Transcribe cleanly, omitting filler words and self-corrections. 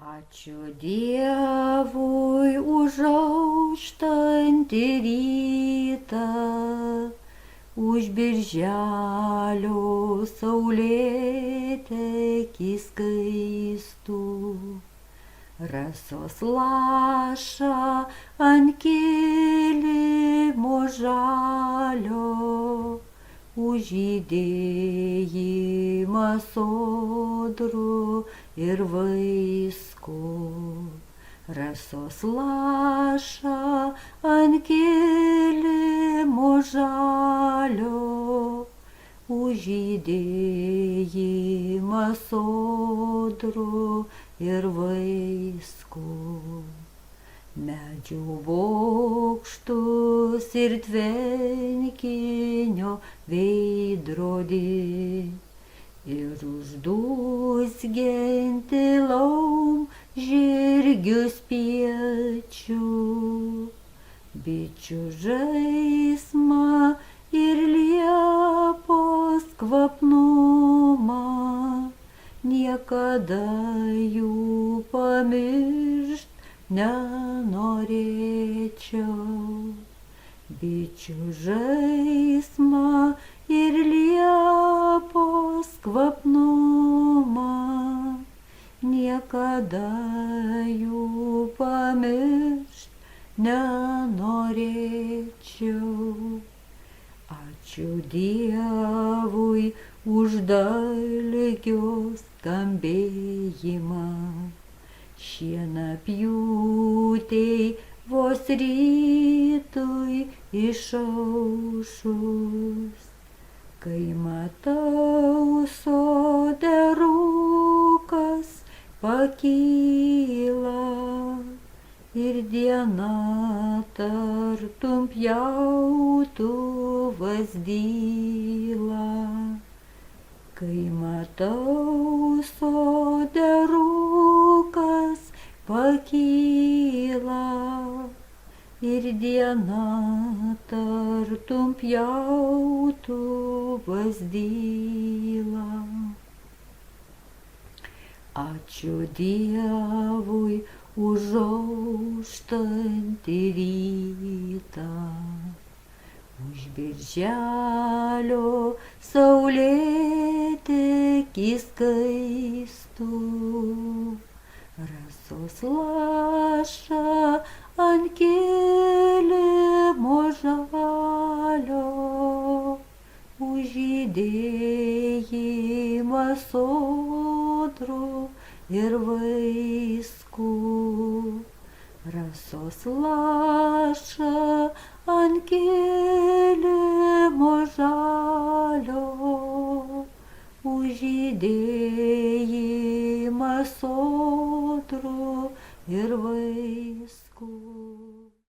Ačiū Dievui už auštantį rytą, už birželio saulėtekį skaistų, rasos lašą ant kilimo žalio, už žydėjimą sodrų ir vaiskų, rasos lašą ant kilimo žalio, už žydėjimą sodrų ir vaiskų. Medžių bokštus ir tvenkinio veidrodį ir uždūzgiantį laumžirgių spiečių, bičių žaismą ir liepos kvapnumą, niekada jų pamiršt nenorėčiau. Bičių žaismą ir liepos kvapnumą, niekada jų pamiršt nenorėčiau. Ačiū Dievui už dalgio skambėjimą, šienapjūtei vos rytui išaušus, kai matau sode rūkas pakyla ir diena tartum pjautuvas dyla. Kai matau sode rūkas pakyla ir diena tartum pjautuvas dyla. Ačiū Dievui už auštantį rytą, už birželio saulėtekį skaistų, rasos lašą ant kilimo žalio, už žydėjimą sodrų ir vaiskų, rasos lašą ant kilimo žalio, už žydėjimą sodrų ir vaiskų.